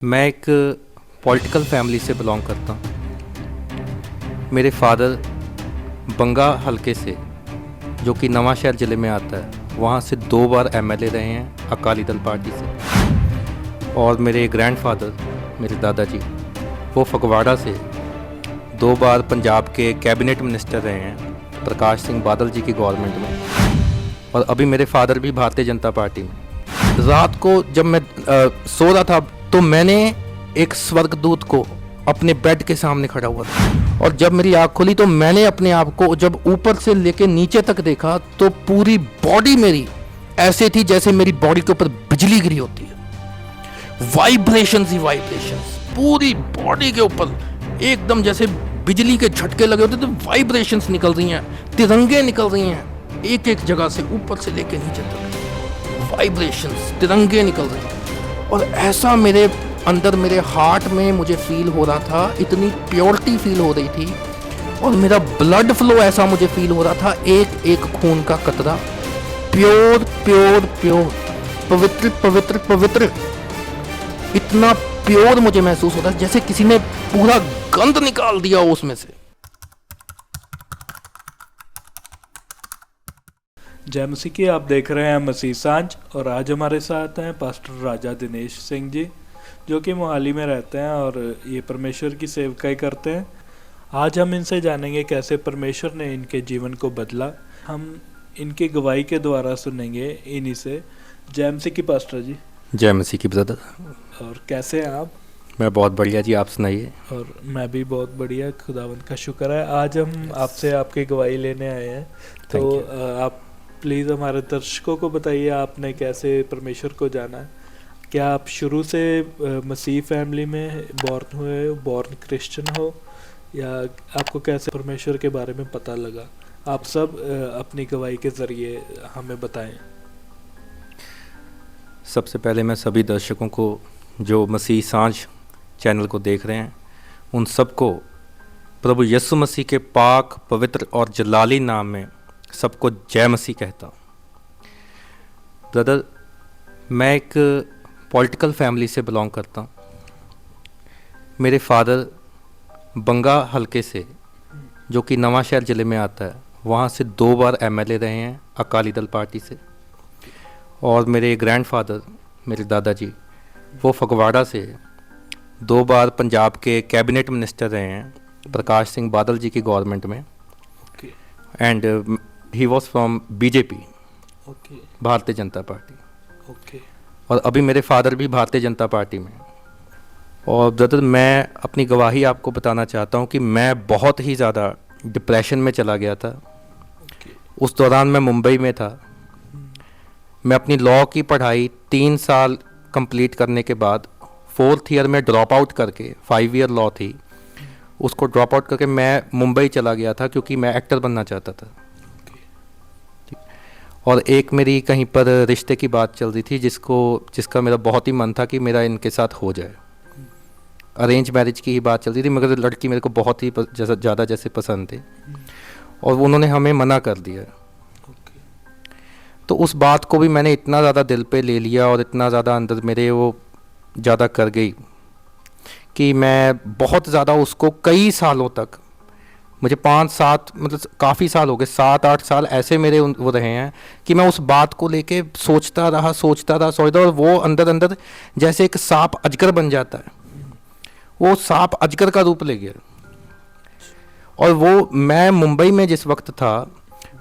मैं एक political family से बिलोंग करता हूँ। मेरे फादर बंगा हलके से, जो कि नवांशहर ज़िले में आता है, वहाँ से 2 बार एमएलए रहे हैं अकाली दल पार्टी से। और मेरे ग्रैंडफादर, मेरे दादाजी, वो फगवाड़ा से 2 बार पंजाब के कैबिनेट मिनिस्टर रहे हैं प्रकाश सिंह बादल जी की गवर्नमेंट में। और अभी मेरे फादर भी भारतीय जनता पार्टी में। रात को जब मैं सो रहा था तो मैंने एक स्वर्गदूत को अपने बेड के सामने खड़ा हुआ था, और जब मेरी आँख खुली तो मैंने अपने आप को जब ऊपर से लेके नीचे तक देखा तो पूरी बॉडी मेरी ऐसे थी जैसे मेरी बॉडी के ऊपर बिजली गिरी होती है। वाइब्रेशंस ही वाइब्रेशंस पूरी बॉडी के ऊपर, एकदम जैसे बिजली के झटके लगे होते तो वाइब्रेशंस निकल रही हैं, तिरंगे निकल रही हैं एक एक जगह से, ऊपर से लेके नीचे तक वाइब्रेशंस, तिरंगे निकल रहे हैं। और ऐसा मेरे अंदर, मेरे हार्ट में मुझे फील हो रहा था, इतनी प्योरिटी फील हो रही थी, और मेरा ब्लड फ्लो ऐसा मुझे फील हो रहा था, एक एक खून का कतरा प्योर प्योर प्योर, पवित्र पवित्र पवित्र, इतना प्योर मुझे महसूस होता है जैसे किसी ने पूरा गंद निकाल दिया उसमें से। जय मसीह की। आप देख रहे हैं मसीह सांझ, और आज हमारे साथ हैं पास्टर राजा दिनेश सिंह जी, जो कि मोहाली में रहते हैं और ये परमेश्वर की सेवकाई करते हैं। आज हम इनसे जानेंगे कैसे परमेश्वर ने इनके जीवन को बदला। हम इनकी गवाही के द्वारा सुनेंगे इन्हीं से। जय मसीह की पास्टर जी। जय मसीह की ब्रदर। और कैसे हैं आप? मैं बहुत बढ़िया जी, आप सुनाइए। और मैं भी बहुत बढ़िया, खुदावंद का शुक्र है। आज हम आपसे आपकी गवाही लेने आए हैं, तो आप प्लीज़ हमारे दर्शकों को बताइए आपने कैसे परमेश्वर को जाना। क्या आप शुरू से मसीह फैमिली में बॉर्न हुए, बॉर्न क्रिश्चियन हो, या आपको कैसे परमेश्वर के बारे में पता लगा? आप सब अपनी गवाही के ज़रिए हमें बताएं। सबसे पहले मैं सभी दर्शकों को जो मसीह सांझ चैनल को देख रहे हैं, उन सबको प्रभु यीशु मसीह के पाक, पवित्र और जलाली नाम में सबको जय मसीह कहता हूँ। ब्रदर, मैं एक पॉलिटिकल फैमिली से बिलोंग करता हूँ। मेरे फादर बंगा हलके से, जो कि नवांशहर ज़िले में आता है, वहाँ से 2 बार एमएलए रहे हैं अकाली दल पार्टी से। और मेरे ग्रैंडफादर, मेरे दादाजी, वो फगवाड़ा से 2 बार पंजाब के कैबिनेट मिनिस्टर रहे हैं प्रकाश सिंह बादल जी की गवर्नमेंट में। And he was from BJP, Bharatiya Janata party. और अभी मेरे फादर भी भारतीय जनता पार्टी में। और ब्रदर, मैं अपनी गवाही आपको बताना चाहता हूँ कि मैं बहुत ही ज़्यादा डिप्रेशन में चला गया था। उस दौरान मैं मुंबई में था। मैं अपनी लॉ की पढ़ाई 3 साल कंप्लीट करने के बाद 4th ईयर में ड्रॉप आउट करके, 5 ईयर लॉ थी, उसको ड्रॉप आउट करके मैं मुंबई चला गया था, क्योंकि मैं एक्टर बनना चाहता था। और एक मेरी कहीं पर रिश्ते की बात चल रही थी जिसका मेरा बहुत ही मन था कि मेरा इनके साथ हो जाए। अरेंज मैरिज की ही बात चल रही थी, मगर लड़की मेरे को बहुत ही ज़्यादा जैसे पसंद थे, और उन्होंने हमें मना कर दिया। तो उस बात को भी मैंने इतना ज़्यादा दिल पे ले लिया और इतना ज़्यादा अंदर मेरे वो ज़्यादा कर गई कि मैं बहुत ज़्यादा उसको कई सालों तक, मुझे 5-7 मतलब काफ़ी साल हो गए, 7-8 साल ऐसे मेरे वो रहे हैं कि मैं उस बात को लेके सोचता रहा, और वो अंदर अंदर जैसे एक सांप अजगर बन जाता है, वो सांप अजगर का रूप ले गया। और वो मैं मुंबई में जिस वक्त था,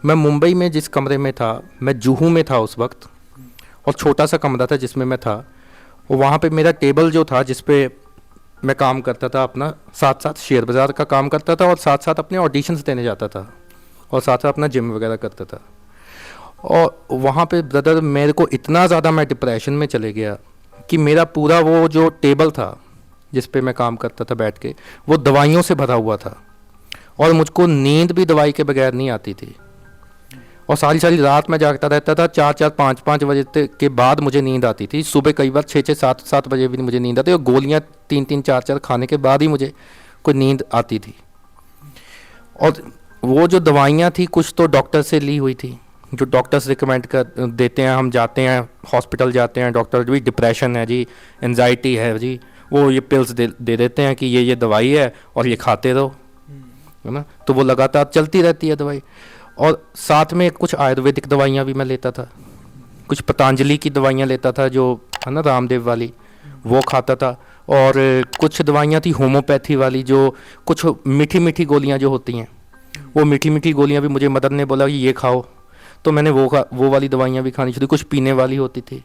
मैं मुंबई में जिस कमरे में था, मैं जुहू में था उस वक्त, और छोटा सा कमरा था जिसमें मैं था। और वहाँ पे मेरा टेबल जो था जिस पे मैं काम करता था अपना, साथ साथ शेयर बाज़ार का काम करता था, और साथ साथ अपने ऑडिशंस देने जाता था, और साथ साथ अपना जिम वगैरह करता था। और वहाँ पे ब्रदर मेरे को इतना ज़्यादा, मैं डिप्रेशन में चले गया कि मेरा पूरा वो जो टेबल था जिस पे मैं काम करता था बैठ के, वो दवाइयों से भरा हुआ था, और मुझको नींद भी दवाई के बगैर नहीं आती थी। और सारी सारी रात मैं जागता रहता था, 4-4, 5-5 बजे के बाद मुझे नींद आती थी। सुबह कई बार 6-6, 7-7 बजे भी मुझे नींद आती, और गोलियां 3-3, 4-4 खाने के बाद ही मुझे कोई नींद आती थी। और वो जो दवाइयाँ थी कुछ तो डॉक्टर से ली हुई थी, जो डॉक्टर्स रिकमेंड कर देते हैं, हम जाते हैं हॉस्पिटल जाते हैं, डॉक्टर भी डिप्रेशन है जी, एनजाइटी है जी, वो ये पिल्स दे देते हैं कि ये दवाई है और ये खाते रहो, है ना। तो वो लगातार चलती रहती है दवाई। और साथ में कुछ आयुर्वेदिक दवाइयाँ भी मैं लेता था, कुछ पतंजलि की दवाइयाँ लेता था जो है ना रामदेव वाली, वो खाता था। और कुछ दवाइयाँ थी होम्योपैथी वाली, जो कुछ मीठी मीठी गोलियाँ जो होती हैं, वो मीठी मीठी गोलियाँ भी मुझे मदर ने बोला कि ये खाओ, तो मैंने वो वाली दवाइयाँ भी खानी शुरू। कुछ पीने वाली होती थी,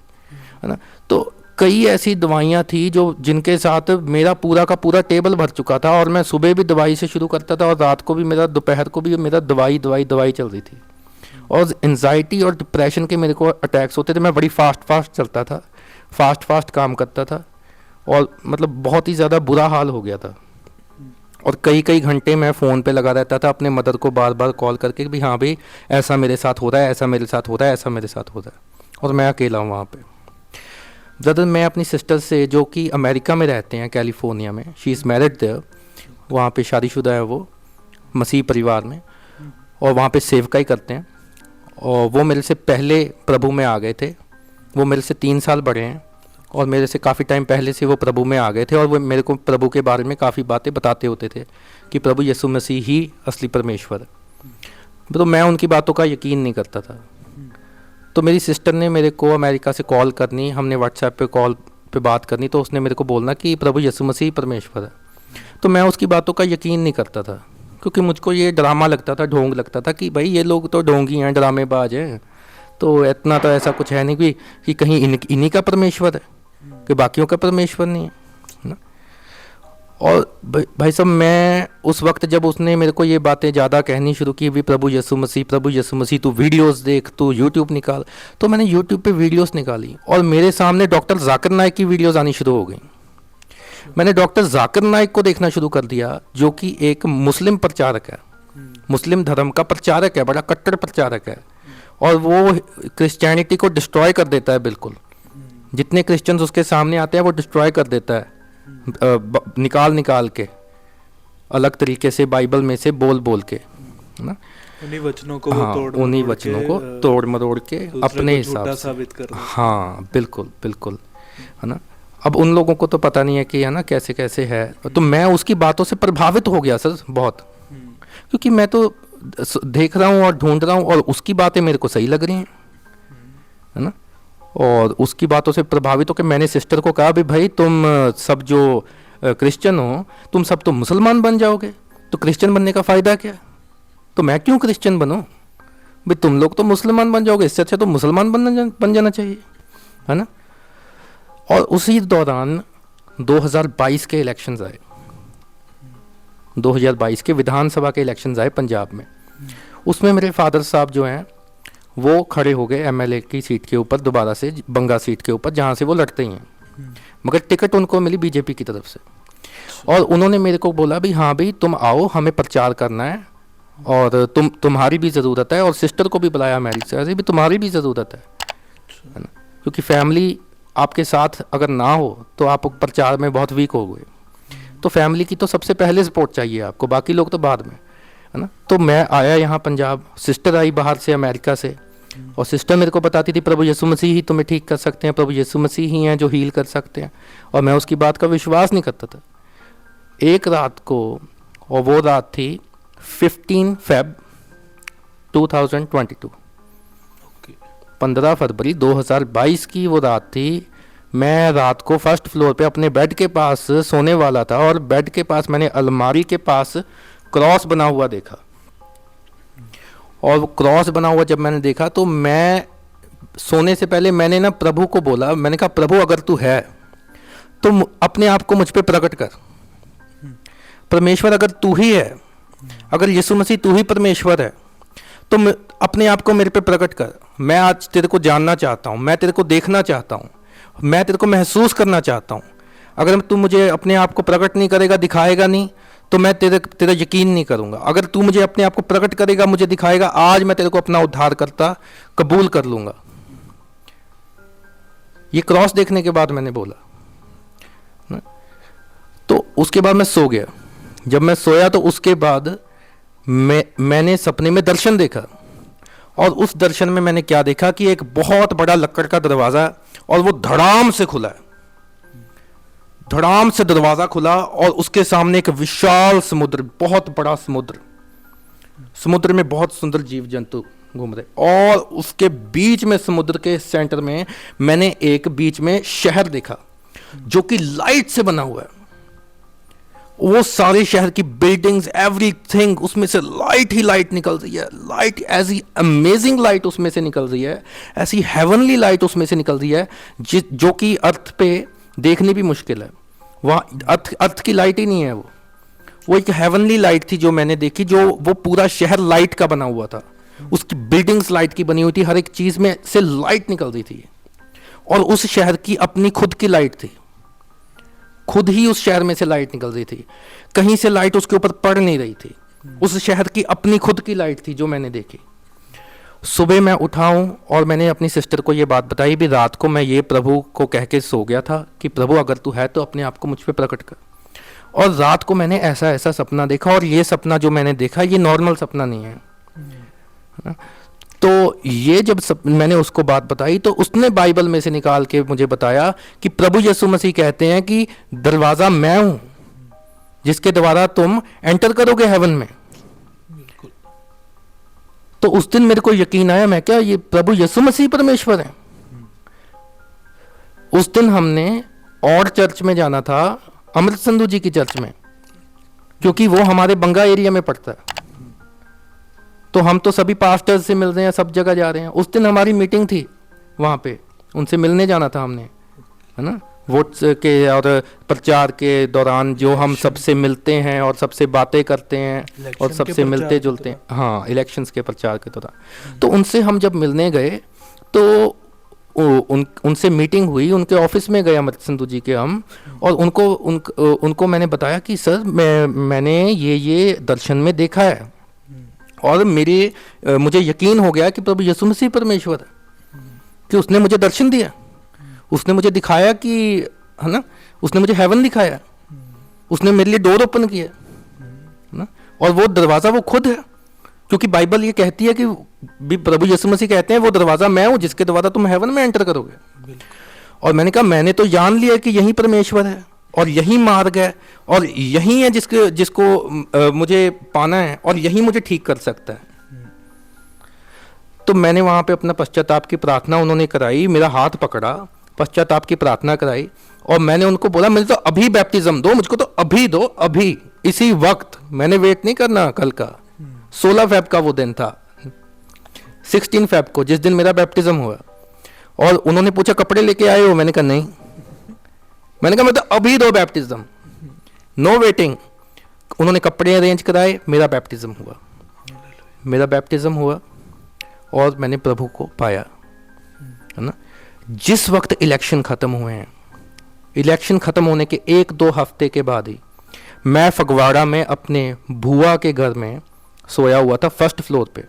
है ना। तो कई ऐसी दवाइयाँ थी जो जिनके साथ मेरा पूरा का पूरा टेबल भर चुका था, और मैं सुबह भी दवाई से शुरू करता था और रात को भी मेरा, दोपहर को भी मेरा दवाई दवाई दवाई चल रही थी। और एंजाइटी और डिप्रेशन के मेरे को अटैक्स होते थे। मैं बड़ी फास्ट चलता था, फास्ट काम करता था, और मतलब बहुत ही ज़्यादा बुरा हाल हो गया था। और कई कई घंटे मैं फ़ोन पे लगा रहता था अपने मदर को बार बार कॉल करके भी हाँ भाई ऐसा मेरे साथ हो रहा है, ऐसा मेरे साथ हो रहा है, ऐसा मेरे साथ हो रहा है। और मैं अकेला हूँ वहाँ पे। ब्रदर, मैं अपनी सिस्टर से, जो कि अमेरिका में रहते हैं, कैलिफोर्निया में, शी इज़ मैरिड देयर, वहाँ पे शादीशुदा है वो, मसीह परिवार में, और वहाँ पे सेवकाई करते हैं। और वो मेरे से पहले प्रभु में आ गए थे। वो मेरे से 3 साल बड़े हैं, और मेरे से काफ़ी टाइम पहले से वो प्रभु में आ गए थे। और वो मेरे को प्रभु के बारे में काफ़ी बातें बताते होते थे कि प्रभु यीशु मसीह ही असली परमेश्वर है। तो मैं उनकी बातों का यकीन नहीं करता था। तो मेरी सिस्टर ने मेरे को अमेरिका से कॉल करनी, हमने व्हाट्सएप पे कॉल पे बात करनी, तो उसने मेरे को बोलना कि प्रभु यीशु मसीह परमेश्वर है। तो मैं उसकी बातों का यकीन नहीं करता था, क्योंकि मुझको ये ड्रामा लगता था, ढोंग लगता था कि भाई ये लोग तो ढोंगी हैं, ड्रामेबाज हैं, तो इतना तो ऐसा कुछ है नहीं कि कहीं इन्हीं का परमेश्वर है, कि बाकियों का परमेश्वर नहीं है ना। और भाई साहब, मैं उस वक्त जब उसने मेरे को ये बातें ज़्यादा कहनी शुरू की, भी प्रभु यीशु मसीह तू वीडियोस देख, तू यूट्यूब निकाल, तो मैंने यूट्यूब पे वीडियोस निकाली, और मेरे सामने डॉक्टर जाकिर नाइक की वीडियोस आनी शुरू हो गई। मैंने डॉक्टर जाकिर नाइक को देखना शुरू कर दिया, जो कि एक मुस्लिम प्रचारक है, मुस्लिम धर्म का प्रचारक है, बड़ा कट्टर प्रचारक है, और वो क्रिश्चियनिटी को डिस्ट्रॉय कर देता है बिल्कुल। जितने क्रिश्चियंस उसके सामने आते हैं वो डिस्ट्रॉय कर देता है, निकाल के अलग तरीके से बाइबल में से बोल के, है ना। उन्हीं वचनों को हाँ, उन्हीं वचनों को तोड़ मरोड़ के अपने हिसाब से साबित कर रहे हैं। हाँ, बिल्कुल, है ना। अब उन लोगों को तो पता नहीं है कि, है ना, कैसे कैसे है। तो मैं उसकी बातों से प्रभावित हो गया सर बहुत, क्योंकि मैं तो देख रहा हूँ और ढूंढ रहा हूँ, और उसकी बातें मेरे को सही लग रही हैं, है ना। और उसकी बातों से प्रभावित होकर मैंने सिस्टर को कहा, भी भाई तुम सब जो क्रिश्चियन हो, तुम सब तो मुसलमान बन जाओगे, तो क्रिश्चियन बनने का फ़ायदा क्या, तो मैं क्यों क्रिश्चियन बनूं, भाई तुम लोग तो मुसलमान बन जाओगे, इससे अच्छा तो मुसलमान बन जाना चाहिए, है ना। और उसी दौरान 2022 के इलेक्शंस आए, 2022 के विधानसभा के इलेक्शंस आए पंजाब में। उसमें मेरे फादर साहब जो हैं वो खड़े हो गए एमएलए की सीट के ऊपर, दोबारा से बंगा सीट के ऊपर, जहाँ से वो लड़ते ही हैं, मगर टिकट उनको मिली बीजेपी की तरफ से। और उन्होंने मेरे को बोला भी हाँ भाई तुम आओ, हमें प्रचार करना है, और तुम्हारी भी ज़रूरत है। और सिस्टर को भी बुलाया अमेरिका से, ऐसे भी तुम्हारी भी ज़रूरत है ना, क्योंकि फैमिली आपके साथ अगर ना हो तो आप प्रचार में बहुत वीक हो गए। तो फैमिली की तो सबसे पहले सपोर्ट चाहिए आपको, बाकी लोग तो बाद में, है ना। तो मैं आया यहाँ पंजाब, सिस्टर आई बाहर से अमेरिका से, और सिस्टर मेरे को बताती थी प्रभु यीशु मसीह ही तुम्हें ठीक कर सकते हैं, प्रभु यीशु मसीह ही हैं जो हील कर सकते हैं। और मैं उसकी बात का विश्वास नहीं करता था। एक रात को, और वो रात थी 15 फेब 2022, 15 फरवरी 2022 की वो रात थी। मैं रात को फर्स्ट फ्लोर पे अपने बेड के पास सोने वाला था, और बेड के पास मैंने अलमारी के पास क्रॉस बना हुआ देखा। और क्रॉस बना हुआ जब मैंने देखा, तो मैं सोने से पहले मैंने ना प्रभु को बोला, मैंने कहा प्रभु अगर तू है तो अपने आप को मुझ पे प्रकट कर। परमेश्वर अगर तू ही है, अगर यीशु मसीह तू ही परमेश्वर है, तो अपने आप को मेरे पे प्रकट कर। मैं आज तेरे को जानना चाहता हूँ, मैं तेरे को देखना चाहता हूँ, मैं तेरे को महसूस करना चाहता हूँ। अगर तू मुझे अपने आप को प्रकट नहीं करेगा, दिखाएगा नहीं, तो मैं तेरा यकीन नहीं करूँगा। अगर तू मुझे अपने आप को प्रकट करेगा, मुझे दिखाएगा, आज मैं तेरे को अपना उद्धार करता कबूल कर लूँगा। ये क्रॉस देखने के बाद मैंने बोला। तो उसके बाद मैं सो गया। जब मैं सोया तो उसके बाद मैंने सपने में दर्शन देखा, और उस दर्शन में मैंने क्या देखा कि एक बहुत बड़ा लकड़ का दरवाज़ा, और वो धड़ाम से खुला है, धड़ाम से दरवाज़ा खुला और उसके सामने एक विशाल समुद्र, बहुत बड़ा समुद्र, समुद्र में बहुत सुंदर जीव जंतु घूम रहे, और उसके बीच में, समुद्र के सेंटर में, मैंने एक बीच में शहर देखा जो कि लाइट से बना हुआ है। वो सारे शहर की बिल्डिंग्स, एवरीथिंग, उसमें से लाइट ही लाइट निकल रही है। लाइट, ऐसी अमेजिंग लाइट उसमें से निकल रही है, ऐसी हेवनली लाइट उसमें से निकल रही है जो कि अर्थ पे देखनी भी मुश्किल है। वहाँ अर्थ की लाइट ही नहीं है, वो एक हेवनली लाइट थी जो मैंने देखी, जो वो पूरा शहर लाइट का बना हुआ था। उसकी बिल्डिंग्स लाइट की बनी हुई थी, हर एक चीज में से लाइट निकल रही थी, और उस शहर की अपनी खुद की लाइट थी, खुद ही उस शहर में से लाइट निकल रही थी, कहीं से लाइट उसके ऊपर पड़ नहीं रही थी। उस शहर की अपनी खुद की लाइट थी जो मैंने देखी। सुबह मैं उठा हूं और मैंने अपनी सिस्टर को ये बात बताई भी, रात को मैं ये प्रभु को कह के सो गया था कि प्रभु अगर तू है तो अपने आप को मुझ पे प्रकट कर। और रात को मैंने ऐसा ऐसा सपना देखा, और ये सपना जो मैंने देखा ये नॉर्मल सपना नहीं है। तो ये जब मैंने उसको बात बताई तो उसने बाइबल में से निकाल के मुझे बताया कि प्रभु यीशु मसीह कहते हैं कि दरवाजा मैं हूं जिसके द्वारा तुम एंटर करोगे हेवन में। तो उस दिन मेरे को यकीन आया, मैं क्या, ये प्रभु यीशु मसीह परमेश्वर है। उस दिन हमने और चर्च में जाना था, अमृत संधू जी की चर्च में, क्योंकि वो हमारे बंगा एरिया में पड़ता है। तो हम तो सभी पास्टर्स से मिल रहे हैं, सब जगह जा रहे हैं। उस दिन हमारी मीटिंग थी वहाँ पे, उनसे मिलने जाना था हमने, है ना। वोट के और प्रचार के दौरान जो हम सबसे मिलते हैं और सबसे बातें करते हैं और सबसे मिलते जुलते हैं, हाँ, इलेक्शंस के प्रचार के दौरान। तो उनसे हम जब मिलने गए तो उनसे मीटिंग हुई, उनके ऑफिस में गए अमृत संधू जी के हम, और उनको मैंने बताया कि सर मैंने ये दर्शन में देखा है, और मुझे यकीन हो गया कि प्रभु यीशु मसीह परमेश्वर है, कि उसने मुझे दर्शन दिया, उसने मुझे दिखाया कि, है ना, उसने मुझे हेवन दिखाया, उसने मेरे लिए डोर ओपन किया, है ना। और वो दरवाज़ा वो खुद है, क्योंकि बाइबल ये कहती है कि भी प्रभु यीशु मसीह कहते हैं वो दरवाज़ा मैं हूँ जिसके द्वारा तुम हेवन में एंटर करोगे। और मैंने कहा मैंने तो जान लिया कि यही परमेश्वर है और यही मार्ग है और यही है जिसको मुझे पाना है और यही मुझे ठीक कर सकता है। तो मैंने वहाँ पे अपना पश्चाताप की प्रार्थना उन्होंने कराई, मेरा हाथ पकड़ा, पश्चाताप की प्रार्थना कराई, और मैंने उनको बोला मुझे तो अभी बैप्टिज्म दो, मुझको तो अभी दो, अभी इसी वक्त, मैंने वेट नहीं करना कल का। 16 फेब का वो दिन था, 16 फेब को जिस दिन मेरा बैप्टिज्म हुआ। और उन्होंने पूछा कपड़े लेके आए हो, मैंने कहा नहीं, मैंने कहा मैं तो अभी दो बैप्टिज्म, नो वेटिंग। उन्होंने कपड़े अरेंज कराए, मेरा बैप्टिज्म हुआ, मेरा बैप्टिज्म हुआ और मैंने प्रभु को पाया, है ना। जिस वक्त इलेक्शन ख़त्म हुए हैं, इलेक्शन ख़त्म होने के 1-2 हफ्ते के बाद ही मैं फगवाड़ा में अपने बुआ के घर में सोया हुआ था, फर्स्ट फ्लोर पे।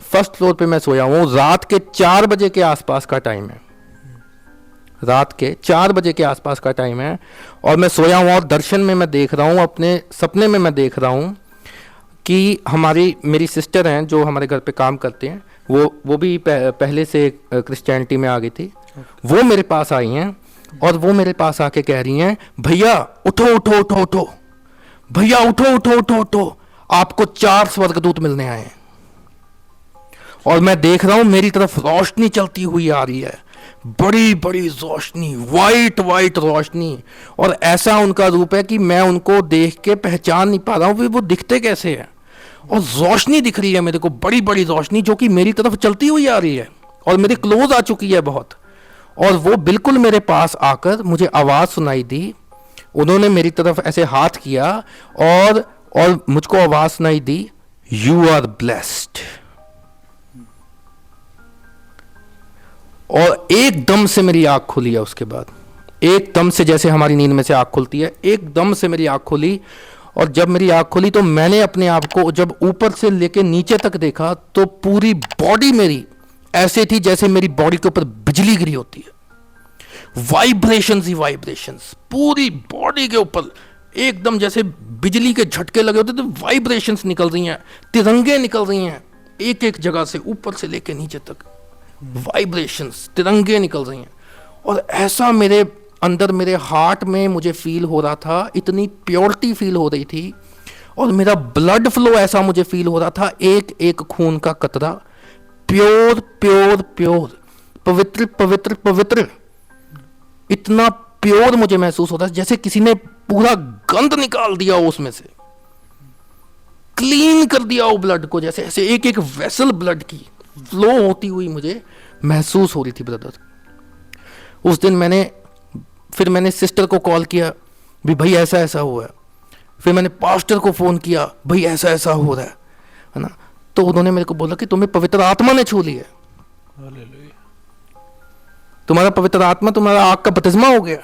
फर्स्ट फ्लोर पे मैं सोया हुआ हूँ, रात के 4 बजे के आसपास का टाइम है, रात के 4 बजे के आसपास का टाइम है, और मैं सोया हुआ और दर्शन में मैं देख रहा हूँ, अपने सपने में मैं देख रहा हूँ कि मेरी सिस्टर हैं जो हमारे घर पे काम करते हैं, वो भी पहले से क्रिश्चियनिटी में आ गई थी। वो मेरे पास आई हैं और वो मेरे पास आके कह रही हैं भैया उठो उठो उठो उठो, भैया उठो उठो उठो उठो, आपको 4 स्वर्गदूत मिलने आए हैं। और मैं देख रहा हूं मेरी तरफ रोशनी चलती हुई आ रही है, बड़ी बड़ी रोशनी, वाइट वाइट रोशनी, और ऐसा उनका रूप है कि मैं उनको देख के पहचान नहीं पा रहा हूँ वो दिखते कैसे हैं। और रोशनी दिख रही है मेरे को, बड़ी बड़ी रोशनी जो कि मेरी तरफ चलती हुई आ रही है और मेरे क्लोज आ चुकी है बहुत। और वो बिल्कुल मेरे पास आकर मुझे आवाज़ सुनाई दी, उन्होंने मेरी तरफ ऐसे हाथ किया और मुझको आवाज़ सुनाई दी, यू आर ब्लेस्ड। और एकदम से मेरी आँख खुली है, उसके बाद एकदम से जैसे हमारी नींद में से आँख खुलती है, एकदम से मेरी आँख खुली। और जब मेरी आँख खुली तो मैंने अपने आप को जब ऊपर से लेके नीचे तक देखा तो पूरी बॉडी मेरी ऐसे थी जैसे मेरी बॉडी के ऊपर बिजली गिरी होती है, वाइब्रेशंस ही वाइब्रेशंस पूरी बॉडी के ऊपर, एकदम जैसे बिजली के झटके लगे होते, तो वाइब्रेशंस निकल रही हैं, तिरंगे निकल रही हैं, एक एक जगह से ऊपर से लेके नीचे तक वाइब्रेशंस, तिरंगे निकल रही हैं। और ऐसा मेरे अंदर मेरे हार्ट में मुझे फील हो रहा था, इतनी प्योरिटी फील हो रही थी, और मेरा ब्लड फ्लो ऐसा मुझे फील हो रहा था, एक एक खून का कतरा प्योर प्योर प्योर, पवित्र पवित्र पवित्र, इतना प्योर मुझे महसूस होता है जैसे किसी ने पूरा गंद निकाल दिया हो, उसमें से क्लीन कर दिया हो ब्लड को, जैसे ऐसे एक एक वेसल ब्लड की फ्लो होती हुई मुझे महसूस हो रही थी ब्रदर। उस दिन मैंने सिस्टर को कॉल किया, भी भाई ऐसा ऐसा हुआ है। फिर मैंने पास्टर को फोन किया, भाई ऐसा ऐसा हो रहा है ना। तो उन्होंने मेरे को बोला कि तुम्हें पवित्र आत्मा ने छू लिया, तुम्हारा पवित्र आत्मा, तुम्हारा आग का बपतिस्मा हो गया।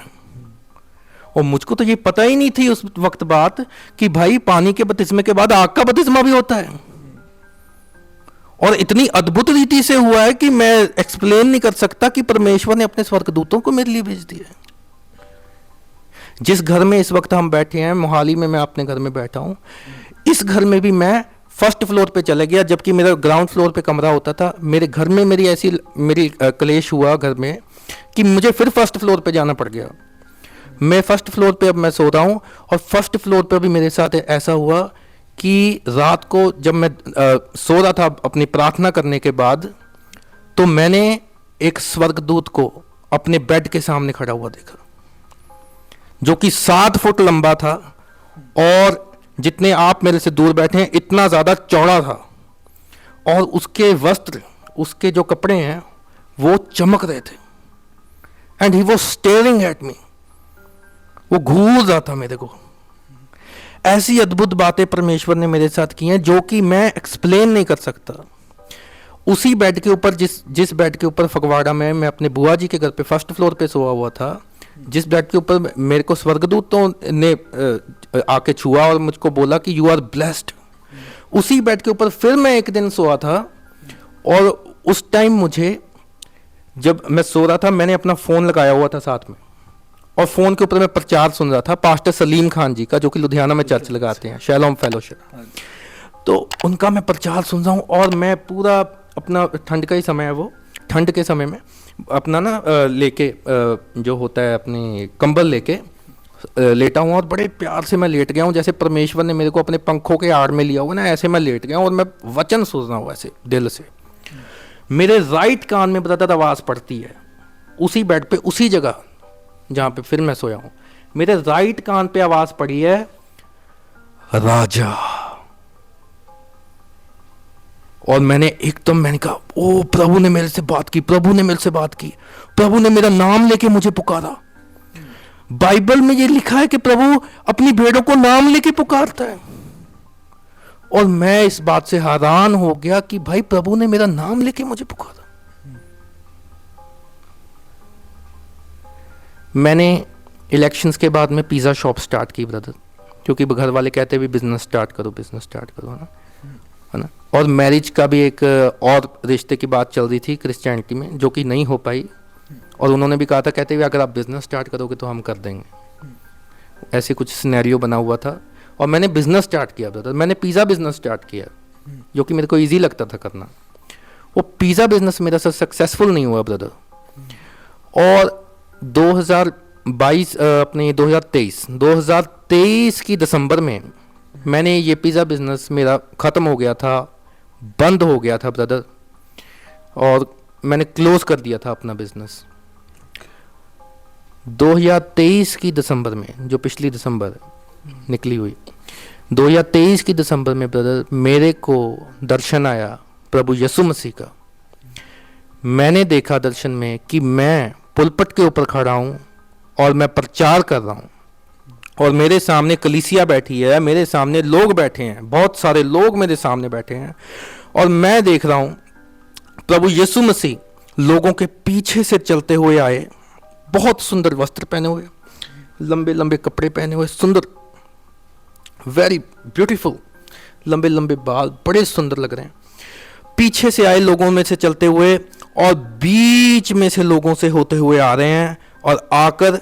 और मुझको तो ये पता ही नहीं थी उस वक्त बात कि भाई पानी के बपतिस्मे के बाद आग का बपतिस्मा भी होता है, और इतनी अद्भुत रीति से हुआ है कि मैं एक्सप्लेन नहीं कर सकता कि परमेश्वर ने अपने स्वर्गदूतों को मेरे लिए भेज दिया। जिस घर में इस वक्त हम बैठे हैं, मोहाली में मैं अपने घर में बैठा हूं, इस घर में भी मैं फर्स्ट फ्लोर पे चला गया, जबकि मेरा ग्राउंड फ्लोर पे कमरा होता था। मेरे घर में मेरी क्लेश हुआ घर में कि मुझे फिर फर्स्ट फ्लोर पे जाना पड़ गया। मैं फर्स्ट फ्लोर पे अब मैं सो रहा हूँ, और फर्स्ट फ्लोर पे भी मेरे साथ ऐसा हुआ कि रात को जब मैं सो रहा था अपनी प्रार्थना करने के बाद, तो मैंने एक स्वर्गदूत को अपने बेड के सामने खड़ा हुआ देखा, जो कि 7 फुट लंबा था, और जितने आप मेरे से दूर बैठे हैं इतना ज़्यादा चौड़ा था, और उसके वस्त्र, उसके जो कपड़े हैं वो चमक रहे थे। And he was staring at me, वो घूर रहा था मेरे को। ऐसी अद्भुत बातें परमेश्वर ने मेरे साथ की हैं जो कि मैं एक्सप्लेन नहीं कर सकता। उसी बेड के ऊपर, जिस बेड के ऊपर फगवाड़ा में मैं अपने बुआ जी के घर पे फर्स्ट फ्लोर पे सोया हुआ था, जिस बेड के ऊपर मेरे को स्वर्गदूतों ने आके छुआ और मुझको बोला कि यू आर ब्लेस्ड, उसी बेड के ऊपर फिर मैं एक दिन सोया था। और उस टाइम मुझे, जब मैं सो रहा था, मैंने अपना फ़ोन लगाया हुआ था साथ में, और फ़ोन के ऊपर मैं प्रचार सुन रहा था पास्टर सलीम खान जी का, जो कि लुधियाना में चर्च लगाते हैं, शैलोम फेलोशिप। तो उनका मैं प्रचार सुन रहा हूँ, और मैं पूरा अपना, ठंड का ही समय है वो, ठंड के समय में अपना ना लेके जो होता है अपनी कंबल लेके लेटा हूँ, और बड़े प्यार से मैं लेट गया हूँ, जैसे परमेश्वर ने मेरे को अपने पंखों के आड़ में लिया हुआ ना, ऐसे मैं लेट गया हूँ, और मैं वचन सुन रहा हूँ ऐसे दिल से। मेरे राइट कान में ब्रदर आवाज़ पड़ती है, उसी बेड पे, उसी जगह जहाँ पे फिर मैं सोया हूँ, मेरे राइट कान पे आवाज़ पड़ी है, राजा। और मैंने कहा, ओ प्रभु ने मेरे से बात की, प्रभु ने मेरे से बात की, प्रभु ने मेरा नाम लेके मुझे पुकारा। बाइबल में ये लिखा है कि प्रभु अपनी भेड़ों को नाम लेके पुकारता है। और मैं इस बात से हैरान हो गया कि भाई प्रभु ने मेरा नाम लेके मुझे पुकारा। मैंने इलेक्शंस के बाद में पिज़्ज़ा शॉप स्टार्ट की ब्रदर, क्योंकि घर वाले कहते भी बिजनेस स्टार्ट करो, है ना। और मैरिज का भी एक और रिश्ते की बात चल रही थी क्रिश्चियनिटी में, जो कि नहीं हो पाई, और उन्होंने भी कहा था, कहते हुए अगर आप बिजनेस स्टार्ट करोगे तो हम कर देंगे। ऐसे कुछ सिनेरियो बना हुआ था, और मैंने बिजनेस स्टार्ट किया ब्रदर। मैंने पिज़्ज़ा बिजनेस स्टार्ट किया, जो कि मेरे को ईजी लगता था करना। वो पिज़्ज़ा बिजनेस मेरा सक्सेसफुल नहीं हुआ ब्रदर। और 2023 की दिसंबर में मैंने ये पिज़्ज़ा बिजनेस मेरा ख़त्म हो गया था, बंद हो गया था ब्रदर, और मैंने क्लोज कर दिया था अपना बिजनेस 2023 की दिसंबर में, जो पिछली दिसंबर निकली हुई 2023 की दिसंबर में ब्रदर, मेरे को दर्शन आया प्रभु यीशु मसीह का। मैंने देखा दर्शन में कि मैं पुलपट के ऊपर खड़ा हूँ और मैं प्रचार कर रहा हूँ, और मेरे सामने कलीसिया बैठी है, मेरे सामने लोग बैठे हैं, बहुत सारे लोग मेरे सामने बैठे हैं, और मैं देख रहा हूँ प्रभु यीशु मसीह लोगों के पीछे से चलते हुए आए, बहुत सुंदर वस्त्र पहने हुए, लंबे लंबे कपड़े पहने हुए, सुंदर, वेरी ब्यूटीफुल, लंबे लंबे बाल, बड़े सुंदर लग रहे हैं। पीछे से आए लोगों में से चलते हुए, और बीच में से लोगों से होते हुए आ रहे हैं, और आकर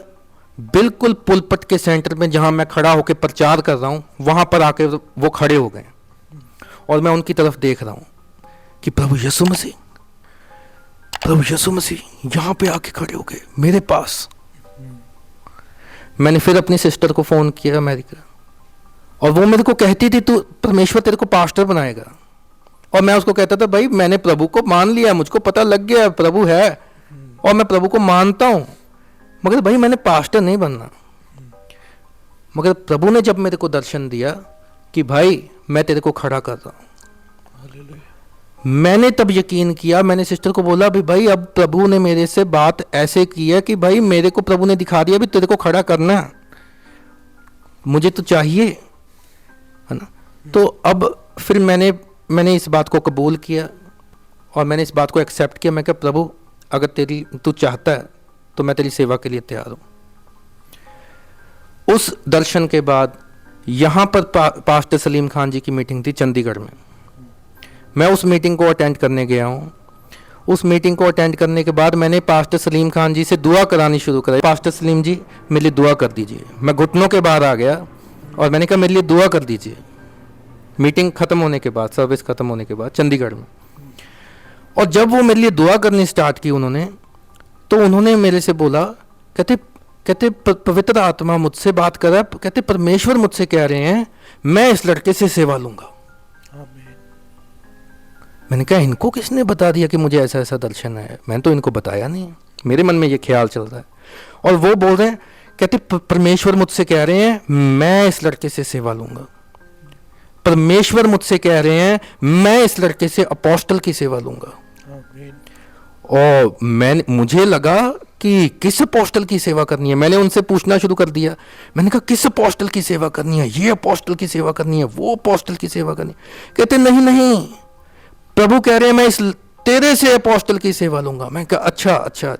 बिल्कुल पुलपट के सेंटर में जहां मैं खड़ा होकर प्रचार कर रहा हूं, वहां पर आके वो खड़े हो गए, और मैं उनकी तरफ देख रहा हूं कि प्रभु यीशु मसीह यहां पे आके खड़े हो गए मेरे पास। मैंने फिर अपनी सिस्टर को फ़ोन किया अमेरिका, और वो मेरे को कहती थी तू परमेश्वर तेरे को पास्टर बनाएगा, और मैं उसको कहता था भाई मैंने प्रभु को मान लिया, मुझको पता लग गया प्रभु है और मैं प्रभु को मानता हूँ, मगर भाई मैंने पास्टर नहीं बनना। मगर प्रभु ने जब मेरे को दर्शन दिया कि भाई मैं तेरे को खड़ा कर रहा हूँ, मैंने तब यकीन किया। मैंने सिस्टर को बोला भाई अब प्रभु ने मेरे से बात ऐसे की है कि भाई मेरे को प्रभु ने दिखा दिया भी तेरे को खड़ा करना है, मुझे तो चाहिए, है ना। तो अब फिर मैंने इस बात को कबूल किया और मैंने इस बात को एक्सेप्ट किया। मैं कहा प्रभु अगर तू चाहता है तो मैं तेरी सेवा के लिए तैयार हूँ। उस दर्शन के बाद यहाँ पर पास्टर सलीम खान जी की मीटिंग थी चंडीगढ़ में। मैं उस मीटिंग को अटेंड करने गया हूँ। उस मीटिंग को अटेंड करने के बाद मैंने पास्टर सलीम खान जी से दुआ करानी शुरू कराई, पास्टर सलीम जी मेरे लिए दुआ कर दीजिए। मैं घुटनों के बाहर आ गया और मैंने कहा मेरे लिए दुआ कर दीजिए। मीटिंग ख़त्म होने के बाद, सर्विस ख़त्म होने के बाद चंडीगढ़ में, और जब वो मेरे लिए दुआ करनी स्टार्ट की उन्होंने, तो उन्होंने मेरे से बोला, कहते पवित्र आत्मा मुझसे बात कर रहा है, कहते परमेश्वर मुझसे कह रहे हैं मैं इस लड़के से सेवा लूंगा। मैंने कहा इनको किसने बता दिया कि मुझे ऐसा ऐसा दर्शन है? मैंने तो इनको बताया नहीं, मेरे मन में ये ख्याल चल रहा है। और वो बोल रहे हैं, कहते परमेश्वर मुझसे कह रहे हैं मैं इस लड़के से सेवा लूंगा। परमेश्वर मुझसे कह रहे हैं मैं इस लड़के से अपोस्टल की सेवा लूंगा। और मुझे लगा कि किस अपोस्टल की सेवा करनी है। मैंने उनसे पूछना शुरू कर दिया। मैंने कहा किस अपोस्टल की सेवा करनी है? ये अपोस्टल की सेवा करनी है, वो अपोस्टल की सेवा करनी है। कहते नहीं, प्रभु कह रहे हैं मैं तेरे से अपोस्टल की सेवा लूंगा। मैं कहा अच्छा।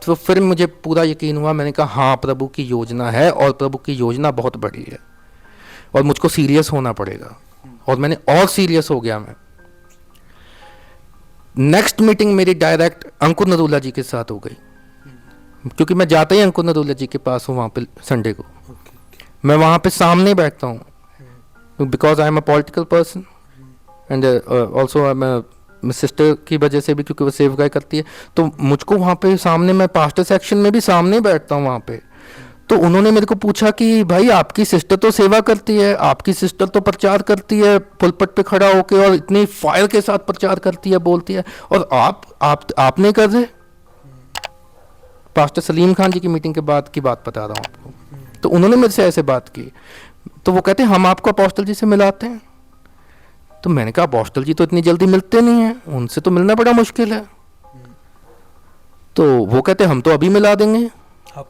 तो फिर मुझे पूरा यकीन हुआ। मैंने कहा हाँ प्रभु की योजना है और प्रभु की योजना बहुत बड़ी है और मुझको सीरियस होना पड़ेगा। और मैंने और सीरियस हो गया। मैं नेक्स्ट मीटिंग मेरी डायरेक्ट अंकुर नरूला जी के साथ हो गई, क्योंकि मैं जाता ही अंकुर नरूला जी के पास हूँ। वहाँ पे संडे को मैं वहाँ पे सामने बैठता हूँ, because I am a political person and also I am sister की वजह से भी, क्योंकि वो सेवगाई करती है। तो मुझको वहाँ पे सामने, मैं पास्टर सेक्शन में भी सामने बैठता हूँ वहाँ पे। तो उन्होंने मेरे को पूछा कि भाई आपकी सिस्टर तो सेवा करती है, आपकी सिस्टर तो प्रचार करती है पुलपट पे खड़ा होके और इतनी फायर के साथ प्रचार करती है, बोलती है, और आप नहीं कर रहे। पास्टर सलीम खान जी की मीटिंग के बाद की बात बता रहा हूँ आपको। तो उन्होंने मेरे से ऐसे बात की। तो वो कहते हैं हम आपको अपोस्टल जी से मिलाते हैं। तो मैंने कहा अपोस्टल जी तो इतनी जल्दी मिलते नहीं हैं, उनसे तो मिलना बड़ा मुश्किल है। तो वो कहते हम तो अभी मिला देंगे,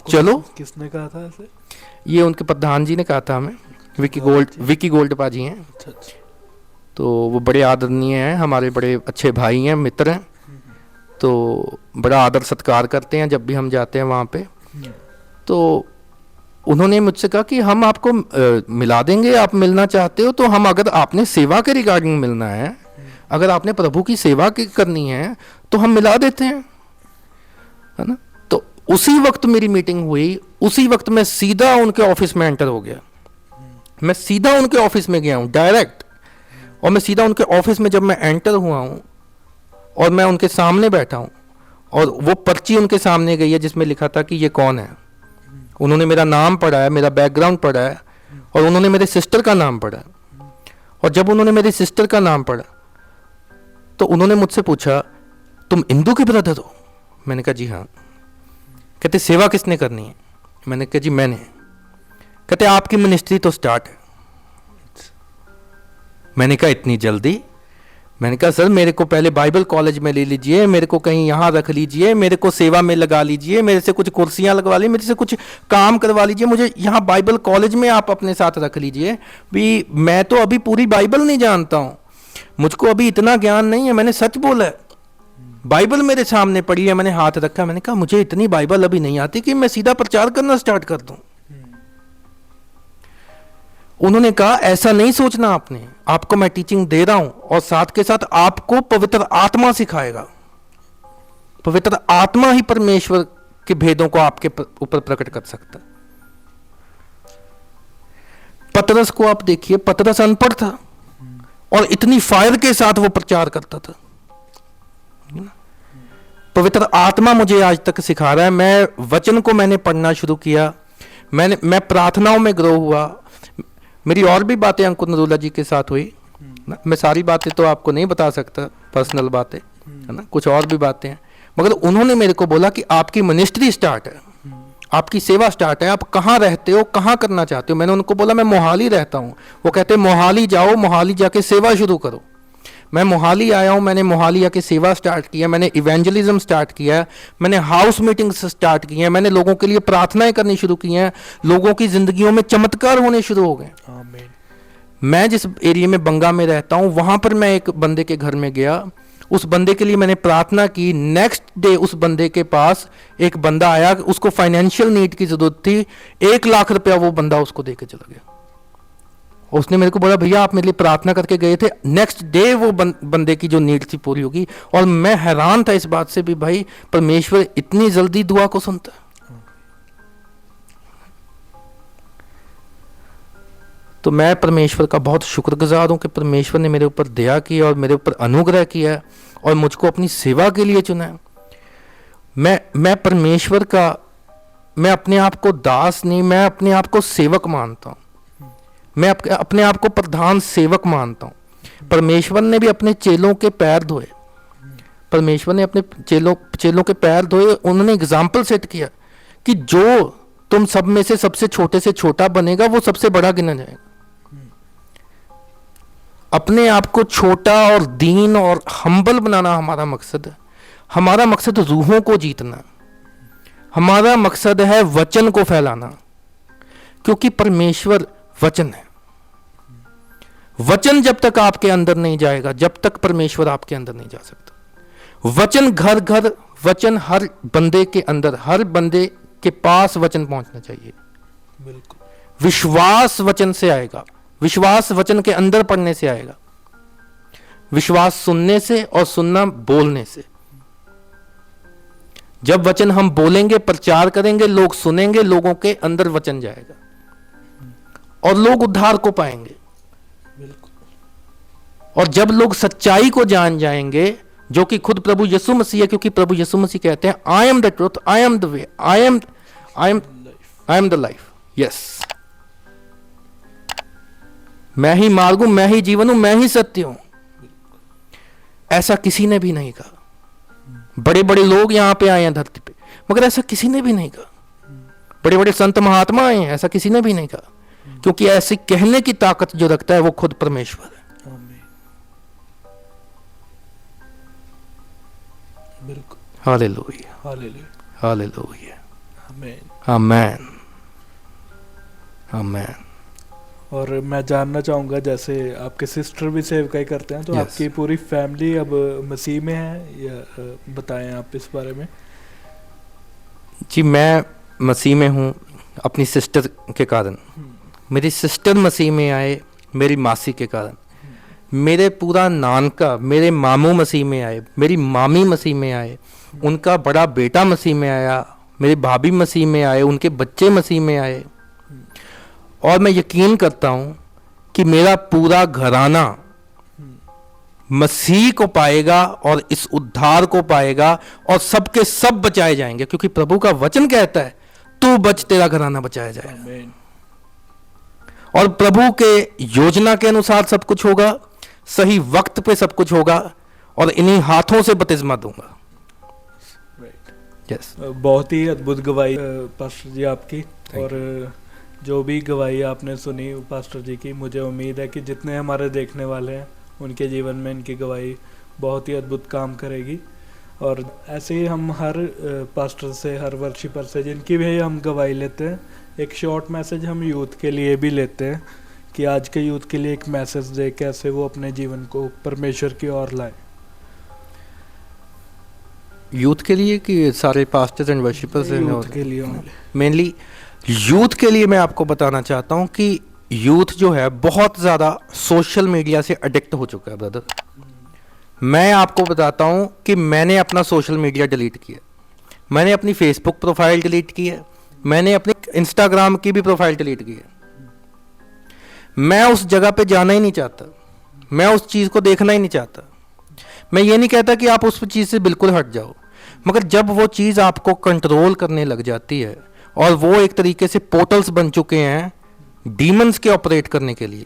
चलो। किसने कहा था ऐसे? ये उनके प्रधान जी ने कहा था हमें, विकी गोल्ड पाजी हैं। अच्छा। तो वो बड़े आदरणीय हैं, हमारे बड़े अच्छे भाई हैं, मित्र हैं। तो बड़ा आदर सत्कार करते हैं जब भी हम जाते हैं वहाँ पे। तो उन्होंने मुझसे कहा कि हम आपको मिला देंगे, आप मिलना चाहते हो तो हम, अगर आपने सेवा के रिगार्डिंग मिलना है, अगर आपने प्रभु की सेवा करनी है तो हम मिला देते हैं, है ना। तो उसी वक्त मेरी मीटिंग हुई, उसी वक्त मैं सीधा उनके ऑफिस में एंटर हो गया। मैं सीधा उनके ऑफिस में गया हूँ डायरेक्ट, और मैं सीधा उनके ऑफिस में जब मैं एंटर हुआ हूँ और मैं उनके सामने बैठा हूँ, और वो पर्ची उनके सामने गई है जिसमें लिखा था कि ये कौन है। उन्होंने मेरा नाम पढ़ा है, मेरा बैकग्राउंड पढ़ा है, और उन्होंने मेरे सिस्टर का नाम पढ़ा। और जब उन्होंने मेरी सिस्टर का नाम पढ़ा तो उन्होंने मुझसे पूछा तुम इंदू के ब्रदर हो? मैंने कहा जी हाँ। कहते सेवा किसने करनी है? मैंने कहा जी मैंने। कहते आपकी मिनिस्ट्री तो स्टार्ट है। मैंने कहा इतनी जल्दी? मैंने कहा सर मेरे को पहले बाइबल कॉलेज में ले लीजिए, मेरे को कहीं यहाँ रख लीजिए, मेरे को सेवा में लगा लीजिए, मेरे से कुछ कुर्सियाँ लगवा लीजिए, मेरे से कुछ काम करवा लीजिए, मुझे यहाँ बाइबल कॉलेज में आप अपने साथ रख लीजिए भी। मैं तो अभी पूरी बाइबल नहीं जानता हूँ, मुझको अभी इतना ज्ञान नहीं है। मैंने सच बोला है, बाइबल मेरे सामने पड़ी है, मैंने हाथ रखा। मैंने कहा मुझे इतनी बाइबल अभी नहीं आती कि मैं सीधा प्रचार करना स्टार्ट कर दूँ। उन्होंने कहा ऐसा नहीं सोचना आपने, आपको मैं टीचिंग दे रहा हूं और साथ के साथ आपको पवित्र आत्मा सिखाएगा। पवित्र आत्मा ही परमेश्वर के भेदों को आपके ऊपर प्रकट कर सकता। पतरस को आप देखिए, पतरस अनपढ़ था और इतनी फायर के साथ वो प्रचार करता था। पवित्र आत्मा मुझे आज तक सिखा रहा है। मैं वचन को मैंने पढ़ना शुरू किया मैं प्रार्थनाओं में ग्रो हुआ। मेरी और भी बातें अंकुर नरूला जी के साथ हुई ना, मैं सारी बातें तो आपको नहीं बता सकता, पर्सनल बातें है ना, कुछ और भी बातें हैं, मगर उन्होंने मेरे को बोला कि आपकी मिनिस्ट्री स्टार्ट है, आपकी सेवा स्टार्ट है, आप कहाँ रहते हो, कहाँ करना चाहते हो। मैंने उनको बोला मैं मोहाली रहता हूँ। वो कहते मोहाली जाओ, मोहाली जाके सेवा शुरू करो। मैं मोहाली आया हूँ, मैंने मोहाली आके सेवा स्टार्ट किया, मैंने इवेंजलिज्म स्टार्ट किया, मैंने हाउस मीटिंग्स स्टार्ट की हैं, मैंने लोगों के लिए प्रार्थनाएं करनी शुरू की हैं, लोगों की जिंदगियों में चमत्कार होने शुरू हो गए। आमीन। मैं जिस एरिया में बंगा में रहता हूँ, वहाँ पर मैं एक बंदे के घर में गया, उस बंदे के लिए मैंने प्रार्थना की। नेक्स्ट डे उस बंदे के पास एक बंदा आया, उसको फाइनेंशियल नीड की जरूरत थी, 1 लाख रुपया वो बंदा उसको दे के चला गया। उसने मेरे को बोला भैया आप मेरे लिए प्रार्थना करके गए थे, नेक्स्ट डे वो बंदे की जो नीड थी पूरी होगी। और मैं हैरान था इस बात से भी, भाई परमेश्वर इतनी जल्दी दुआ को सुनता है। तो मैं परमेश्वर का बहुत शुक्रगुजार हूँ कि परमेश्वर ने मेरे ऊपर दया की और मेरे ऊपर अनुग्रह किया और मुझको अपनी सेवा के लिए चुना है। मैं परमेश्वर का, मैं अपने आप को दास नहीं, मैं अपने आप को सेवक मानता हूँ। मैं अपने आप को प्रधान सेवक मानता हूँ। परमेश्वर ने भी अपने चेलों के पैर धोए, परमेश्वर ने अपने चेलों के पैर धोए। उन्होंने एग्जाम्पल सेट किया कि जो तुम सब में से सबसे छोटे से छोटा बनेगा वो सबसे बड़ा गिना जाएगा। अपने आप को छोटा और दीन और हम्बल बनाना हमारा मकसद है। हमारा मकसद रूहों को जीतना, हमारा मकसद है वचन को फैलाना, क्योंकि परमेश्वर वचन है। वचन जब तक आपके अंदर नहीं जाएगा, जब तक परमेश्वर आपके अंदर नहीं जा सकता। वचन घर घर, वचन हर बंदे के अंदर, हर बंदे के पास वचन पहुंचना चाहिए। बिल्कुल। विश्वास वचन से आएगा, विश्वास वचन के अंदर पढ़ने से आएगा, विश्वास सुनने से और सुनना बोलने से। जब वचन हम बोलेंगे, प्रचार करेंगे, लोग सुनेंगे, लोगों के अंदर वचन जाएगा और लोग उद्धार को पाएंगे। और जब लोग सच्चाई को जान जाएंगे, जो कि खुद प्रभु यीशु मसीह है, क्योंकि प्रभु यीशु मसीह कहते हैं I am the truth, I am the way, I am the life. Yes, मैं ही मार्ग हूं, मैं ही जीवन हूं, मैं ही सत्य हूं। ऐसा किसी ने भी नहीं कहा। बड़े बड़े लोग यहां पे आए हैं धरती पे, मगर ऐसा किसी ने भी नहीं कहा। बड़े बड़े संत महात्मा आए हैं, ऐसा किसी ने भी नहीं कहा, क्योंकि ऐसे कहने की ताकत जो रखता है वो खुद परमेश्वर है। बिल्कुल। हालेलुया, हालेलुया, हालेलुया, आमीन, आमेन, आमेन। और मैं जानना चाहूँगा, जैसे आपके सिस्टर भी सेवकाई करते हैं, तो Yes. आपकी पूरी फैमिली अब मसीह में है या बताएं आप इस बारे में। जी, मैं मसीह में हूँ अपनी सिस्टर के कारण। मेरी सिस्टर मसीह में आए मेरी मासी के कारण। मेरे पूरा नानका, मेरे मामू मसीह में आए, मेरी मामी मसीह में आए, उनका बड़ा बेटा मसीह में आया, मेरी भाभी मसीह में आए, उनके बच्चे मसीह में आए। और मैं यकीन करता हूँ कि मेरा पूरा घराना मसीह को पाएगा और इस उद्धार को पाएगा और सबके सब बचाए जाएंगे, क्योंकि प्रभु का वचन कहता है तू बच, तेरा घराना बचाया जाएगा। आमीन। और प्रभु के योजना के अनुसार सब कुछ होगा, सही वक्त पे सब कुछ होगा, और इन्हीं हाथों से बपतिस्मा दूंगा। यस। बहुत ही अद्भुत गवाही पास्टर जी आपकी, और जो भी गवाही आपने सुनी पास्टर जी की, मुझे उम्मीद है कि जितने हमारे देखने वाले हैं उनके जीवन में इनकी गवाही बहुत ही अद्भुत काम करेगी। और ऐसे ही हम हर पास्टर से, हर वर्शिपर से जिनकी भी हम गवाही लेते हैं, एक शॉर्ट मैसेज हम यूथ के लिए भी लेते हैं कि आज के यूथ के लिए एक मैसेज दे, कैसे वो अपने जीवन को परमेश्वर की ओर लाए। यूथ के लिए कि सारे पास्टर्स एंड वर्शिपर्स? यूथ के लिए only। मेनली यूथ के लिए मैं आपको बताना चाहता हूं कि यूथ जो है बहुत ज़्यादा सोशल मीडिया से एडिक्ट हो चुका है ब्रदर। मैं आपको बताता हूं कि मैंने अपना सोशल मीडिया डिलीट किया, मैंने अपनी फेसबुक प्रोफाइल डिलीट की है, मैंने अपनी इंस्टाग्राम की भी प्रोफाइल डिलीट की है। मैं उस जगह पे जाना ही नहीं चाहता, मैं उस चीज़ को देखना ही नहीं चाहता। मैं ये नहीं कहता कि आप उस चीज़ से बिल्कुल हट जाओ, मगर जब वो चीज़ आपको कंट्रोल करने लग जाती है और वो एक तरीके से पोर्टल्स बन चुके हैं डीमंस के ऑपरेट करने के लिए।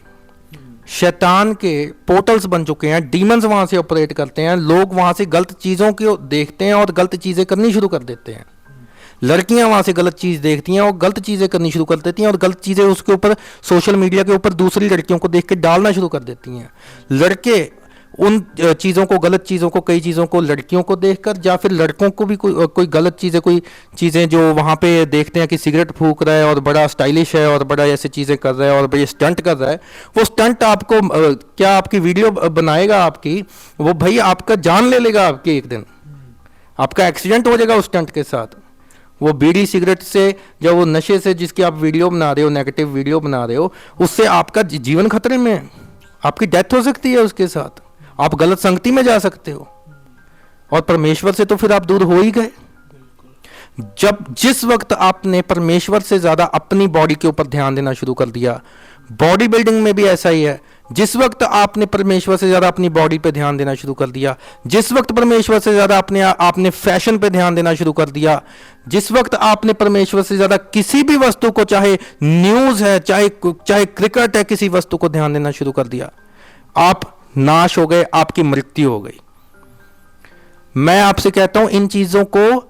शैतान के पोर्टल्स बन चुके हैं, डीमंस वहां से ऑपरेट करते हैं, लोग वहां से गलत चीज़ों को देखते हैं और गलत चीज़ें करनी शुरू कर देते हैं। लड़कियां वहां से गलत चीज़ देखती हैं और गलत चीज़ें करनी शुरू कर देती हैं और गलत चीज़ें उसके ऊपर सोशल मीडिया के ऊपर दूसरी लड़कियों को देख के डालना शुरू कर देती हैं। लड़के उन चीज़ों को, गलत चीज़ों को, कई चीज़ों को लड़कियों को देखकर, या फिर लड़कों को भी कोई गलत चीज़ें, कोई चीज़ें जो वहाँ पे देखते हैं कि सिगरेट फूंक रहा है और बड़ा स्टाइलिश है और बड़ा ऐसे चीज़ें कर रहा है और बड़े स्टंट कर रहा है, वो स्टंट आपको क्या आपकी वीडियो बनाएगा आपकी, वो भाई आपका जान ले लेगा आपकी, एक दिन आपका एक्सीडेंट हो जाएगा उस स्टंट के साथ। वो बीड़ी सिगरेट से, जब वो नशे से जिसकी आप वीडियो बना रहे हो, नेगेटिव वीडियो बना रहे हो, उससे आपका जीवन खतरे में है, आपकी डेथ हो सकती है उसके साथ, आप गलत संगति में जा सकते हो और परमेश्वर से तो फिर आप दूर हो ही गए। जिस वक्त आपने परमेश्वर से ज्यादा अपनी बॉडी के ऊपर ध्यान देना शुरू कर दिया, बॉडी बिल्डिंग में भी ऐसा ही है, जिस वक्त आपने परमेश्वर से ज्यादा अपनी बॉडी पे ध्यान देना शुरू कर दिया, जिस वक्त परमेश्वर से ज्यादा आपने फैशन पे ध्यान देना शुरू कर दिया, जिस वक्त आपने परमेश्वर से ज्यादा किसी भी वस्तु को, चाहे न्यूज है, चाहे क्रिकेट है, किसी वस्तु को ध्यान देना शुरू कर दिया, आप नाश हो गए, आपकी मृत्यु हो गई। मैं आपसे कहता हूं इन चीजों को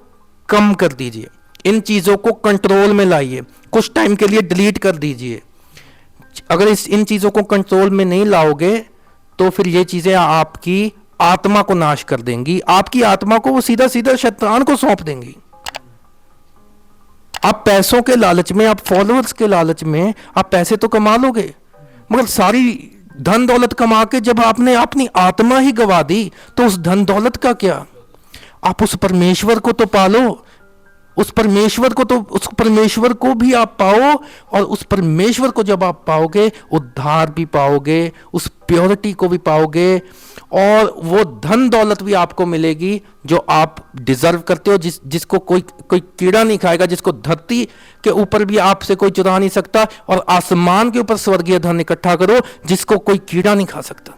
कम कर दीजिए, इन चीजों को कंट्रोल में लाइए, कुछ टाइम के लिए डिलीट कर दीजिए। अगर इन चीजों को कंट्रोल में नहीं लाओगे तो फिर ये चीजें आपकी आत्मा को नाश कर देंगी, आपकी आत्मा को वो सीधा सीधा शैतान को सौंप देंगी। आप पैसों के लालच में, आप फॉलोअर्स के लालच में आप पैसे तो कमा लोगे, मगर सारी धन दौलत कमा के जब आपने अपनी आत्मा ही गवा दी तो उस धन दौलत का क्या? आप उस परमेश्वर को तो पालो, उस परमेश्वर को भी आप पाओ, और उस परमेश्वर को जब आप पाओगे उद्धार भी पाओगे, उस प्योरिटी को भी पाओगे, और वो धन दौलत भी आपको मिलेगी जो आप डिजर्व करते हो, जिसको कोई कीड़ा नहीं खाएगा, जिसको धरती के ऊपर भी आपसे कोई चुरा नहीं सकता, और आसमान के ऊपर स्वर्गीय धन इकट्ठा करो जिसको कोई कीड़ा नहीं खा सकता।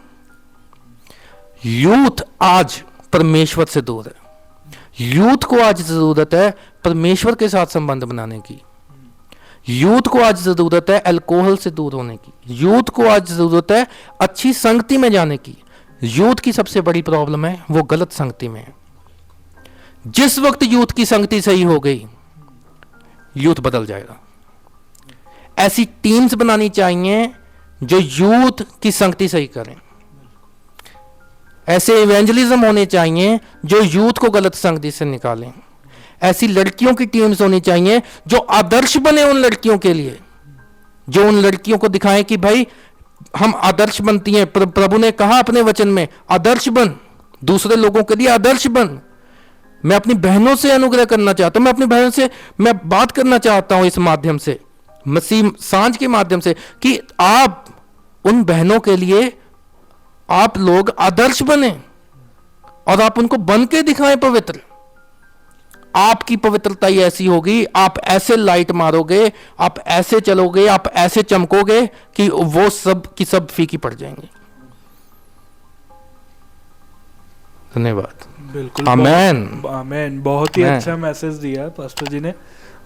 यूथ आज परमेश्वर से दूर है, यूथ को आज जरूरत है परमेश्वर के साथ संबंध बनाने की, यूथ को आज जरूरत है अल्कोहल से दूर होने की, यूथ को आज जरूरत है अच्छी संगति में जाने की। यूथ की सबसे बड़ी प्रॉब्लम है वो गलत संगति में है। जिस वक्त यूथ की संगति सही हो गई, यूथ बदल जाएगा। ऐसी टीम्स बनानी चाहिए जो यूथ की संगति सही करें, ऐसे इवेंजलिज्म होने चाहिए जो यूथ को गलत संगति से निकालें, ऐसी लड़कियों की टीम्स होनी चाहिए जो आदर्श बने उन लड़कियों के लिए, जो उन लड़कियों को दिखाएं कि भाई हम आदर्श बनती हैं। प्रभु ने कहा अपने वचन में, आदर्श बन, दूसरे लोगों के लिए आदर्श बन। मैं अपनी बहनों से अनुग्रह करना चाहता हूं, मैं अपनी बहनों से मैं बात करना चाहता हूं इस माध्यम से, मसीह सांझ के माध्यम से, कि आप उन बहनों के लिए आप लोग आदर्श बने और आप उनको बन के दिखाएं पवित्र। आपकी पवित्रता ही ऐसी होगी, आप ऐसे लाइट मारोगे, आप ऐसे चलोगे, आप ऐसे चमकोगे कि वो सब की सब फीकी पड़ जाएंगे। धन्यवाद। बिल्कुल, आमेन। आमेन। बहुत ही अच्छा मैसेज दिया है पास्टर जी ने,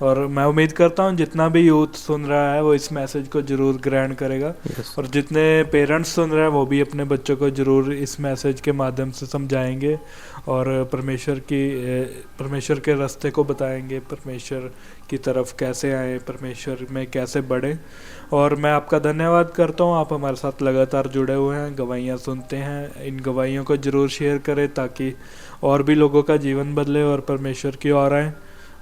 और मैं उम्मीद करता हूँ जितना भी यूथ सुन रहा है वो इस मैसेज को जरूर ग्रहण करेगा। और जितने पेरेंट्स सुन रहे हैं वो भी अपने बच्चों को जरूर इस मैसेज के माध्यम से समझाएंगे और परमेश्वर के रास्ते को बताएंगे, परमेश्वर की तरफ कैसे आए, परमेश्वर में कैसे बढ़े। और मैं आपका धन्यवाद करता हूँ, आप हमारे साथ लगातार जुड़े हुए हैं, गवाहियाँ सुनते हैं। इन गवाहियों को जरूर शेयर करें ताकि और भी लोगों का जीवन बदले और परमेश्वर की ओर आए।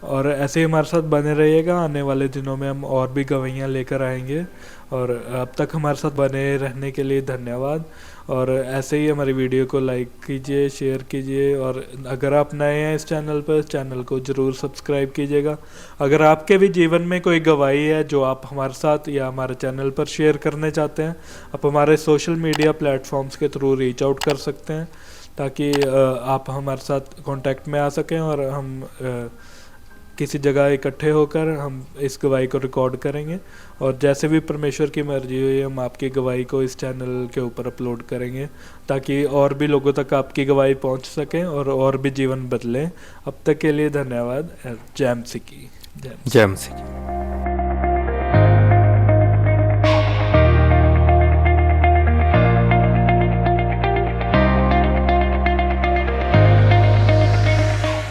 और ऐसे ही हमारे साथ बने रहिएगा, आने वाले दिनों में हम और भी गवाहियाँ लेकर आएंगे। और अब तक हमारे साथ बने रहने के लिए धन्यवाद। और ऐसे ही हमारी वीडियो को लाइक कीजिए, शेयर कीजिए, और अगर आप नए हैं इस चैनल पर, चैनल को ज़रूर सब्सक्राइब कीजिएगा। अगर आपके भी जीवन में कोई गवाही है जो आप हमारे साथ या हमारे चैनल पर शेयर करने चाहते हैं, आप हमारे सोशल मीडिया प्लेटफॉर्म्स के थ्रू रीच आउट कर सकते हैं ताकि आप हमारे साथ कांटेक्ट में आ सकें और हम किसी जगह इकट्ठे होकर हम इस गवाही को रिकॉर्ड करेंगे। और जैसे भी परमेश्वर की मर्जी हुई हम आपकी गवाही को इस चैनल के ऊपर अपलोड करेंगे ताकि और भी लोगों तक आपकी गवाही पहुंच सके और भी जीवन बदले। अब तक के लिए धन्यवाद। जय मसीह की। जय जय मसीह की।